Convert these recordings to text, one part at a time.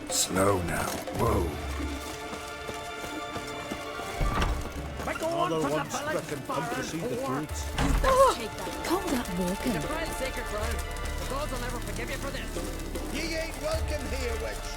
Slow now. Whoa. Another one stricken come to see the fruits. Call that walking. Sacred ground. The gods will never forgive you for this. Ye ain't welcome here, witch.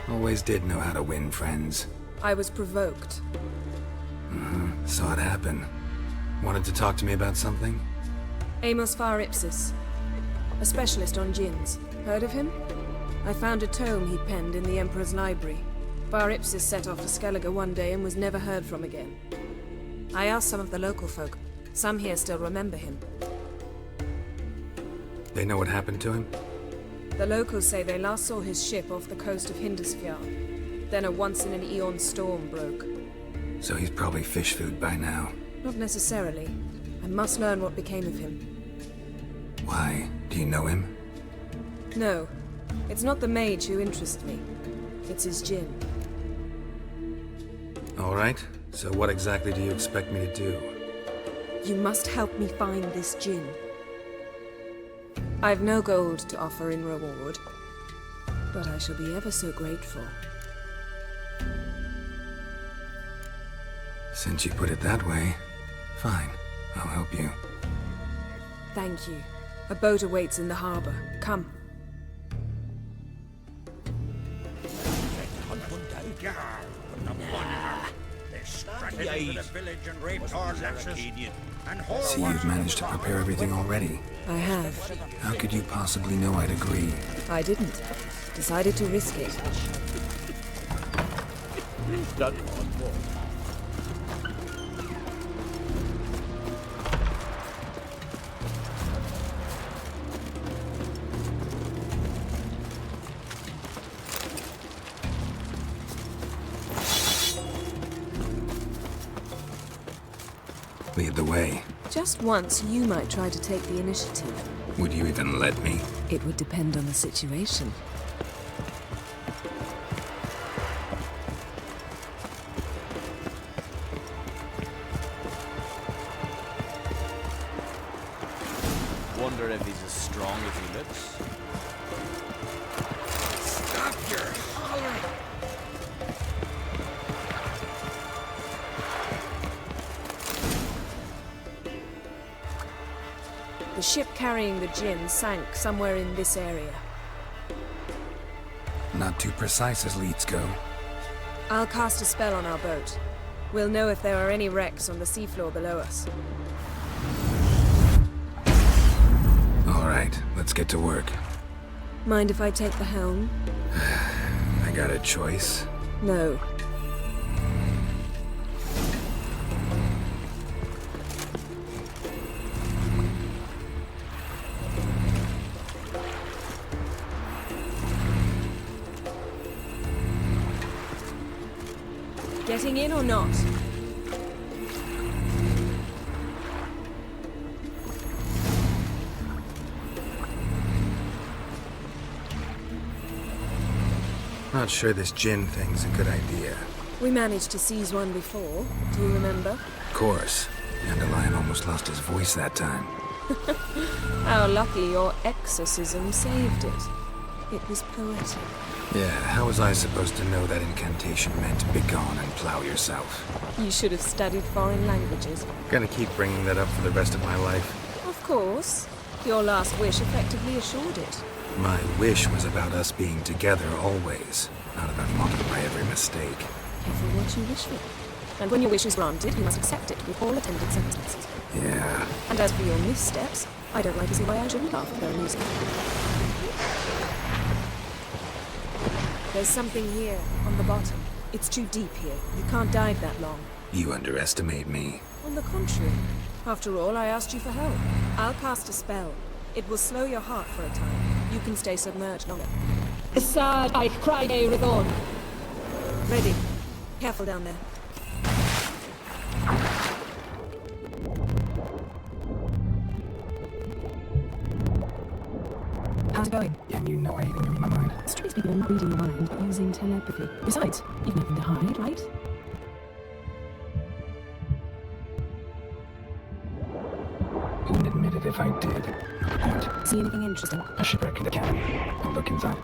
Always did know how to win friends. I was provoked. Saw it happen. Wanted to talk to me about something? Amos Far Ipsis. A specialist on djinns. Heard of him? I found a tome he penned in the Emperor's library. Far Ipsis set off to Skellige one day and was never heard from again. I asked some of the local folk. Some here still remember him. They know what happened to him? The locals say they last saw his ship off the coast of Hindisfjord. Then a once-in-an-eon storm broke. So he's probably fish food by now. Not necessarily. I must learn what became of him. Why? Do you know him? No. It's not the mage who interests me. It's his djinn. Alright. So what exactly do you expect me to do? You must help me find this djinn. I've no gold to offer in reward, but I shall be ever so grateful. Since you put it that way, fine. I'll help you. Thank you. A boat awaits in the harbor. Come. See, you've managed to prepare everything already. I have. How could you possibly know I'd agree? I didn't. Decided to risk it. That one more. Lead the way. Just once, you might try to take the initiative. Would you even let me? It would depend on the situation. Wonder if he's as strong as he looks. Stop your hollering. The ship carrying the djinn sank somewhere in this area. Not too precise as leads go. I'll cast a spell on our boat. We'll know if there are any wrecks on the seafloor below us. Alright, let's get to work. Mind if I take the helm? I got a choice. No. Getting in or not? Not sure this djinn thing's a good idea. We managed to seize one before. Do you remember? Of course. Dandelion almost lost his voice that time. How lucky your exorcism saved it. It was poetic. Yeah, how was I supposed to know that incantation meant begone and plow yourself? You should have studied foreign languages. Gonna keep bringing that up for the rest of my life. Of course. Your last wish effectively assured it. My wish was about us being together always, not about multiply every mistake. Careful what you wish for. And when your wish is granted, you must accept it with all attendant circumstances. Yeah. And as for your missteps, I don't like to see why I shouldn't laugh if they're amusing. There's something here, on the bottom. It's too deep here. You can't dive that long. You underestimate me. On the contrary. After all, I asked you for help. I'll cast a spell. It will slow your heart for a time. You can stay submerged longer. Sad, I cry, Rigon. Ready. Careful down there. How's it going? Yeah, you know anything to read my mind. Straight people not reading your mind using telepathy. Besides, you've nothing to hide, right? if I did. Not the point. See anything interesting? A shipwreck in the cabin. I'll look inside.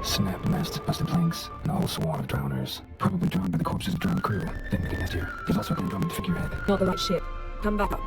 Snapped masts, busted planks, and a whole swarm of drowners. Probably drawn by the corpses of drowned crew. Didn't make it nest here. There's also a dormant figurehead. Not the right ship. Come back up.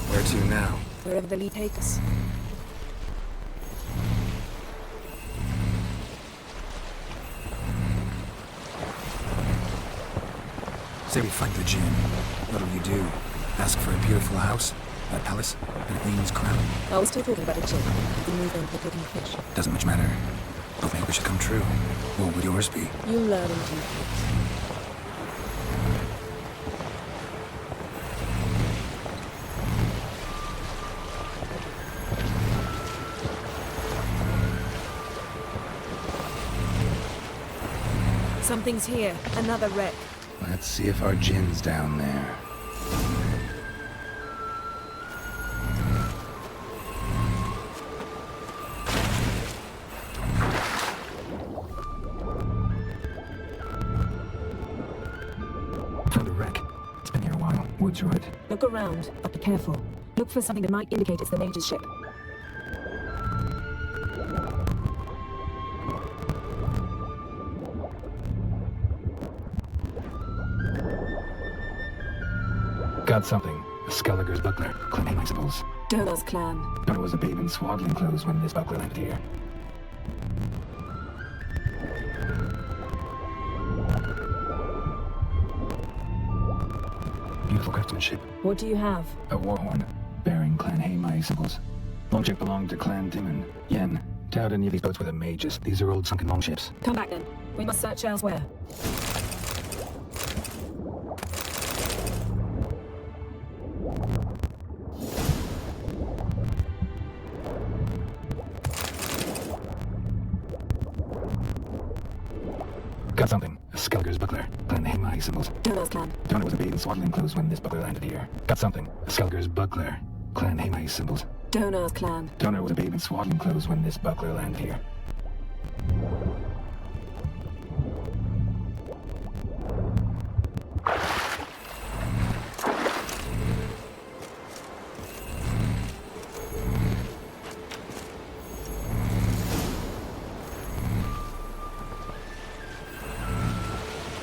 Where to now? Wherever the lead take us. Say we find the Jinn. What'll you do? Ask for a beautiful house? A palace? And a queen's crown? I was still talking about a chick. The movement of looking fish. Doesn't much matter. Both make wishes come true. What would yours be? You learn in due course. Something's here. Another wreck. Let's see if our Jinn's down there. Found a wreck. It's been here a while. Woods right. Look around, but be careful. Look for something that might indicate it's the Mage's ship. Got something. A Skelliger's buckler. Clan name, I suppose. Dona's clan. Dona was a babe in swaddling clothes when this buckler landed here. Beautiful craftsmanship. What do you have? A war horn, bearing Clan Haemai symbols. Longship belonged to Clan DJINN. Doubt any of these boats were the mages. These are old sunken longships. Come back then. We must search elsewhere. Got something. A Skelliger's buckler. Clan Haemai symbols. Dona's clan. Dona was a babe in swaddling clothes when this buckler landed here. Got something. A Skelliger's buckler. Clan Haemai symbols. Dona's clan. Dona was a babe in swaddling clothes when this buckler landed here.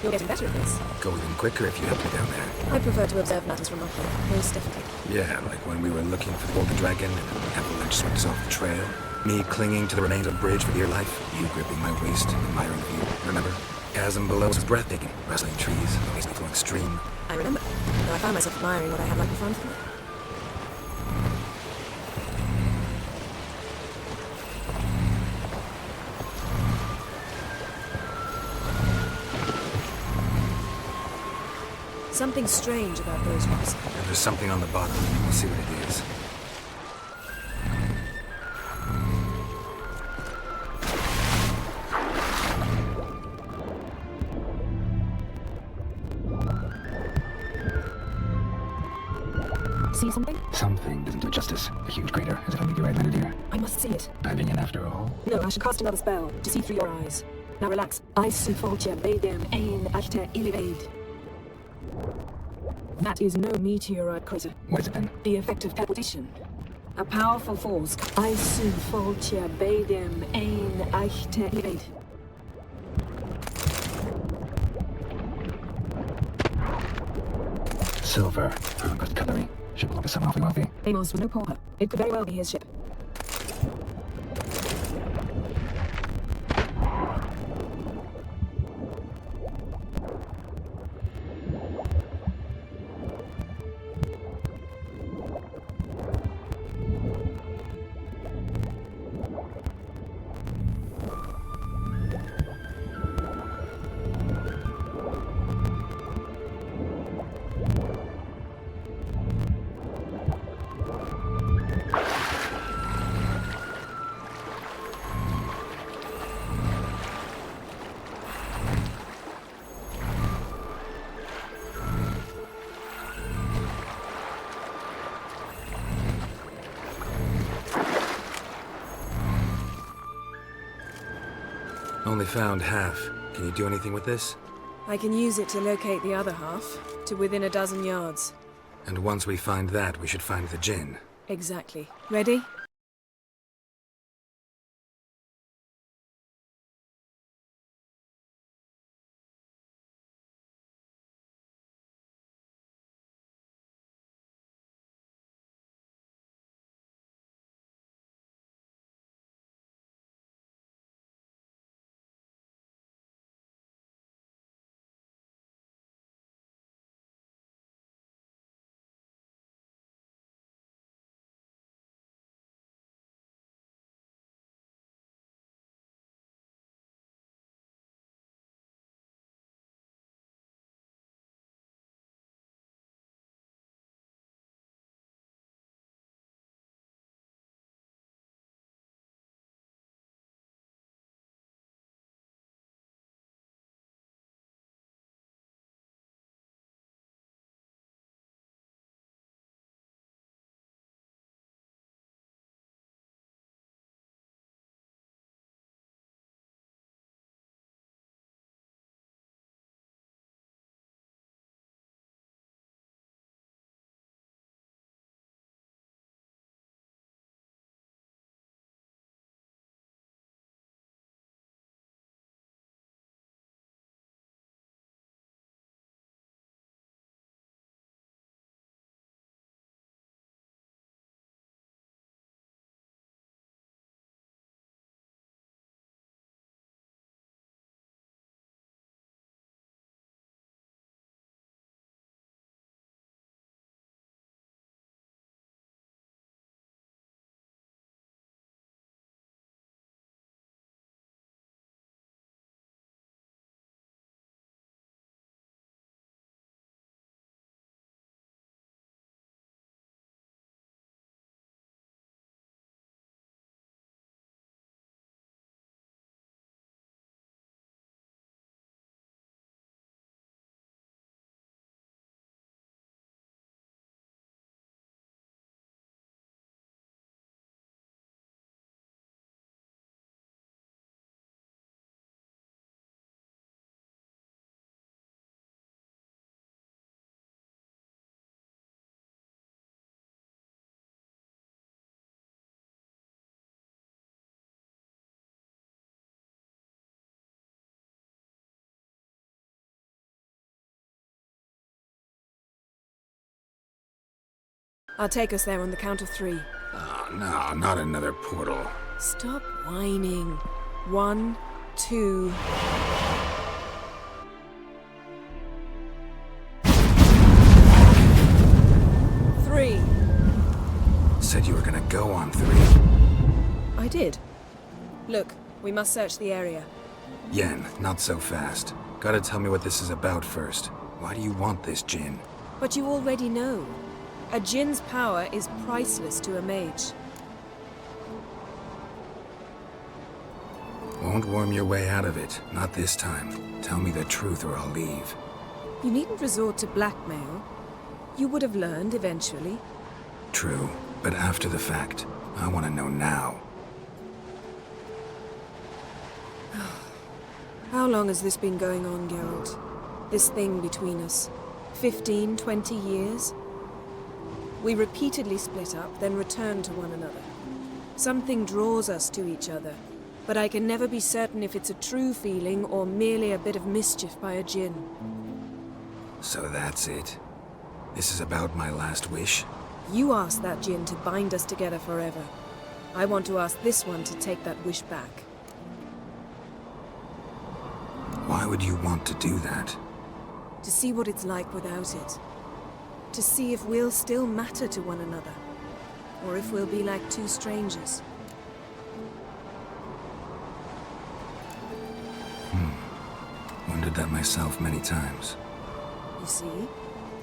You're getting better at this. Go even quicker if you help me down there. I prefer to observe matters from up here. Most definitely. Yeah, like when we were looking for the Golden Dragon and an avalanche swept us off the trail. Me clinging to the remains of the bridge for dear life. You gripping my waist, admiring the view. Remember? Chasm below was breathtaking. Rustling trees, a lazily flowing stream. I remember. Though I found myself admiring what I had right in front of me. Something strange about those rocks. And there's something on the bottom. We'll see what it is. See something? Something doesn't do it justice. A huge crater, as if a meteorite landed here. I must see it. Diving in after all. No, I should cast another spell to see through your eyes. Now relax. Ice Folcha Bedem Ein Achter Illivaid. That is no meteorite crater. What is it then? The effect of teleportation. A powerful force. Ice Folcha Bedem Ein Achter Illivaid. Silver. Good cutlery. Ship belonged to someone awfully wealthy. Amos was no pauper. It could very well be his ship. Only found half. Can you do anything with this? I can use it to locate the other half, to within a dozen yards. And once we find that, we should find the Jinn. Exactly. Ready? I'll take us there on the count of 3. Oh, no, not another portal. Stop whining. 1, 2... Three. Said you were gonna go on 3. I did. Look, we must search the area. Yen, not so fast. Gotta tell me what this is about first. Why do you want this Jinn? But you already know. A Jinn's power is priceless to a mage. Won't worm your way out of it. Not this time. Tell me the truth or I'll leave. You needn't resort to blackmail. You would have learned eventually. True, but after the fact. I want to know now. How long has this been going on, Geralt? This thing between us? 15, 20 years? We repeatedly split up, then returned to one another. Something draws us to each other, but I can never be certain if it's a true feeling or merely a bit of mischief by a Jinn. So that's it. This is about my last wish? You asked that Jinn to bind us together forever. I want to ask this one to take that wish back. Why would you want to do that? To see what it's like without it. To see if we'll still matter to one another. Or if we'll be like two strangers. Wondered that myself many times. You see?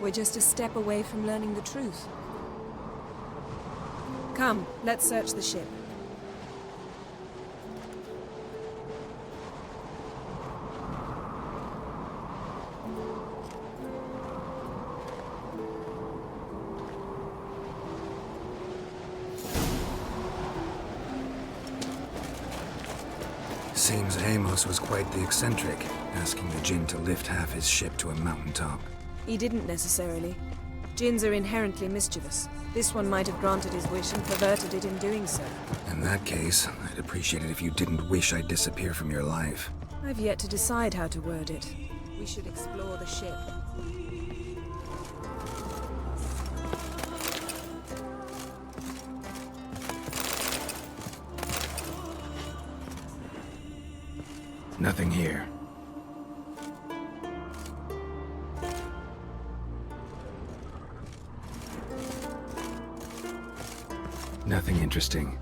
We're just a step away from learning the truth. Come, let's search the ship. Seems Amos was quite the eccentric, asking the Jinn to lift half his ship to a mountaintop. He didn't necessarily. Jinns are inherently mischievous. This one might have granted his wish and perverted it in doing so. In that case, I'd appreciate it if you didn't wish I'd disappear from your life. I've yet to decide how to word it. We should explore the ship. Nothing here. Nothing interesting.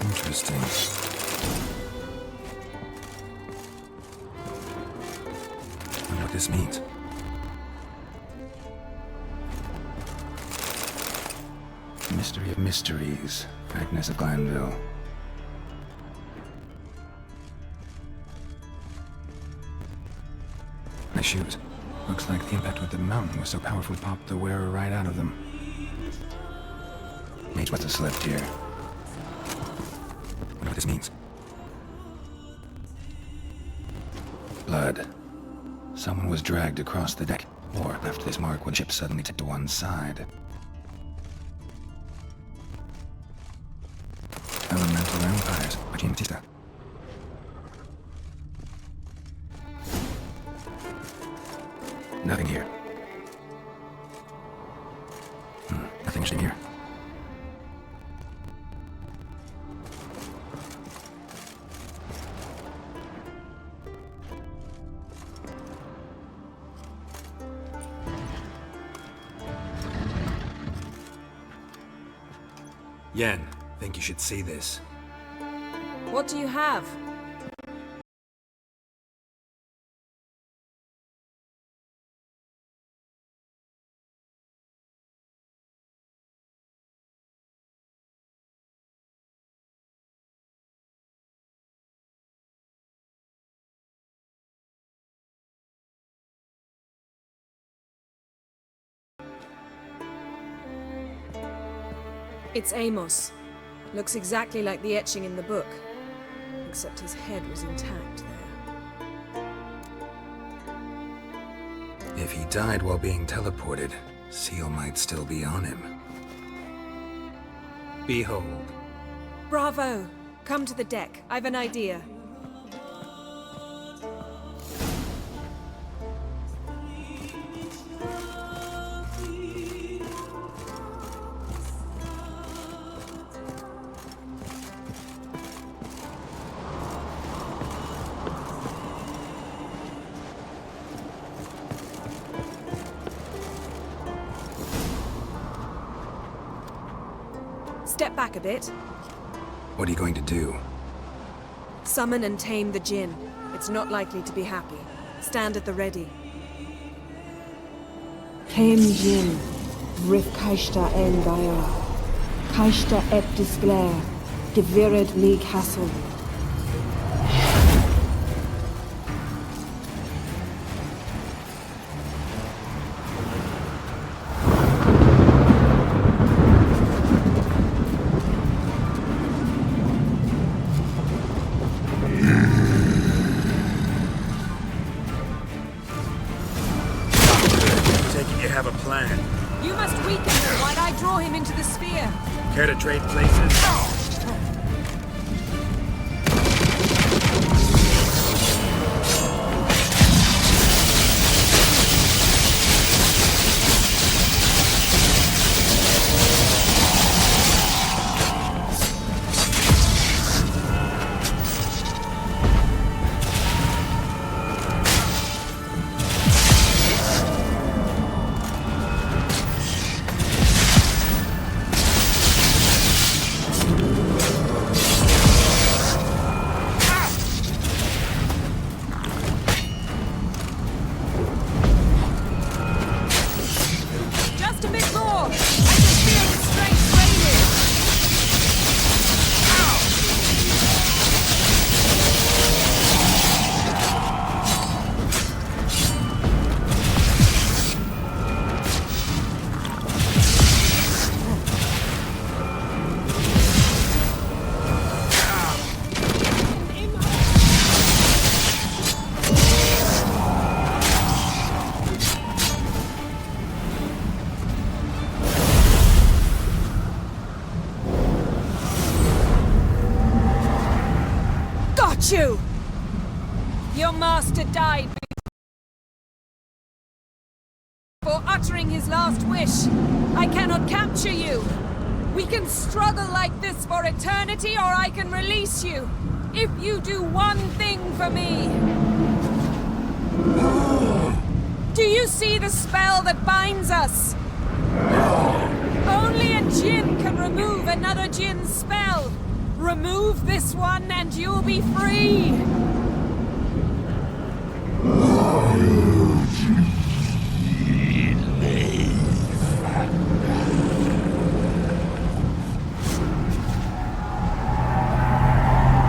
Interesting. I wonder what this means. Mystery of mysteries. Agnes of Glanville. My shoes. Looks like the impact with the mountain was so powerful it popped the wearer right out of them. Mage must have slept here. Wonder what this means. Blood. Someone was dragged across the deck, or left this mark when the ship suddenly tipped to one side. Elemental vampires by Jean Batista. Nothing here. Nothing interesting here. Yen, think you should see this. What do you have? It's Amos. Looks exactly like the etching in the book. Except his head was intact there. If he died while being teleported, Seal might still be on him. Behold. Bravo! Come to the deck. I've an idea. Step back a bit. What are you going to do? Summon and tame the Jinn. It's not likely to be happy. Stand at the ready. Tame Jinn, Rif Kaishta en Gaia, Kaishta et Disglair, Gevired me Castle. Have a plan. You must weaken him while I draw him into the sphere. Care to trade places? Just a bit more! I can feel his strength waning! You! Your master died before uttering his last wish. I cannot capture you. We can struggle like this for eternity, or I can release you. If you do one thing for me. Do you see the spell that binds us? Only a djinn can remove another djinn's spell. Remove this one and you'll be free!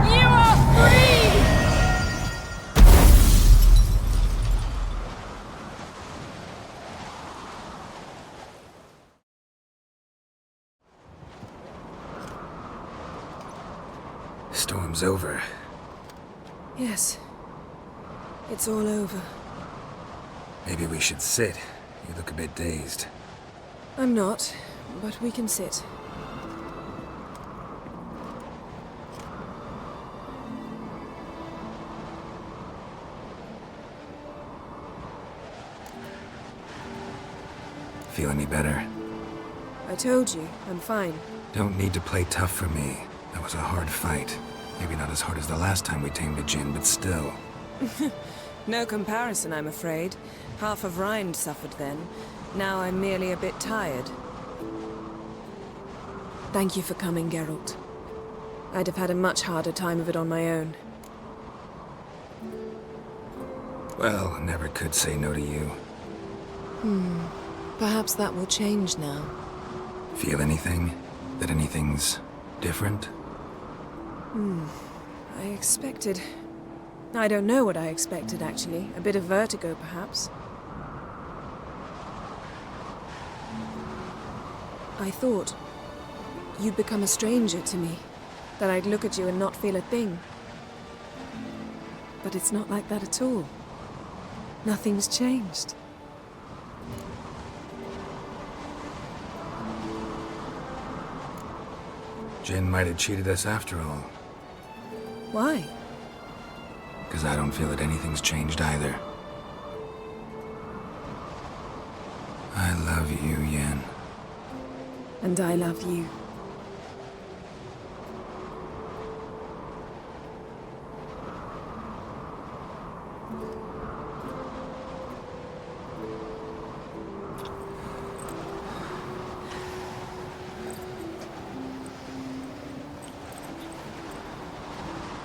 You are free! Storm's over. Yes. It's all over. Maybe we should sit. You look a bit dazed. I'm not, but we can sit. Feel any better? I told you, I'm fine. Don't need to play tough for me. That was a hard fight. Maybe not as hard as the last time we tamed a djinn, but still. No comparison, I'm afraid. Half of Rind suffered then. Now I'm merely a bit tired. Thank you for coming, Geralt. I'd have had a much harder time of it on my own. Well, I never could say no to you. Perhaps that will change now. Feel anything? That anything's different? I expected... I don't know what I expected, actually. A bit of vertigo, perhaps. I thought you'd become a stranger to me. That I'd look at you and not feel a thing. But it's not like that at all. Nothing's changed. Jinn might have cheated us after all. Why? Because I don't feel that anything's changed either. I love you, Yen. And I love you.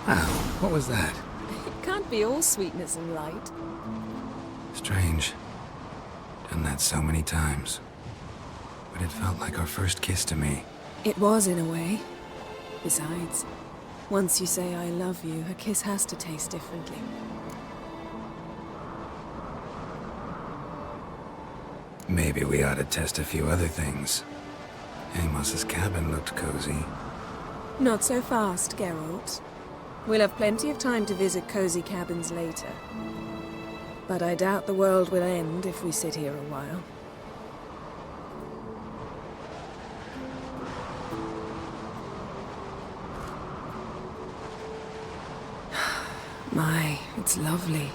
Wow, what was that? It can't be all sweetness and light. Strange. Done that so many times. But it felt like our first kiss to me. It was, in a way. Besides, once you say I love you, a kiss has to taste differently. Maybe we ought to test a few other things. Amos's cabin looked cozy. Not so fast, Geralt. We'll have plenty of time to visit cozy cabins later. But I doubt the world will end if we sit here a while. My, it's lovely.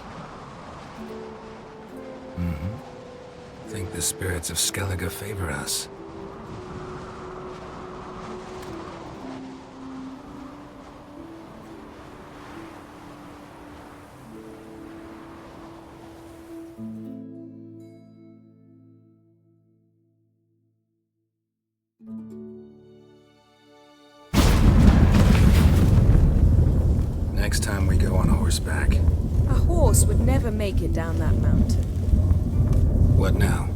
Think the spirits of Skellige favor us. Next time we go on horseback. A horse would never make it down that mountain. What now?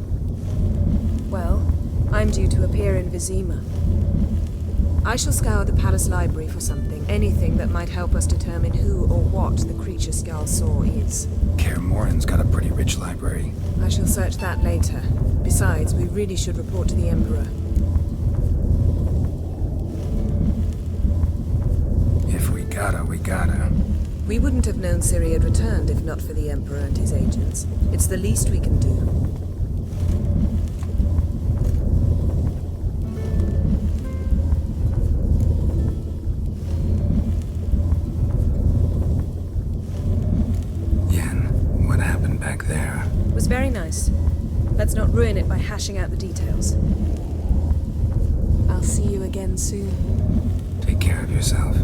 Well, I'm due to appear in Vizima. I shall scour the palace library for something, anything that might help us determine who or what the creature Skull saw is. Kaer Morhen's got a pretty rich library. I shall search that later. Besides, we really should report to the Emperor. If we gotta, we gotta. We wouldn't have known Ciri had returned if not for the Emperor and his agents. It's the least we can do. Yen, what happened back there? It was very nice. Let's not ruin it by hashing out the details. I'll see you again soon. Take care of yourself.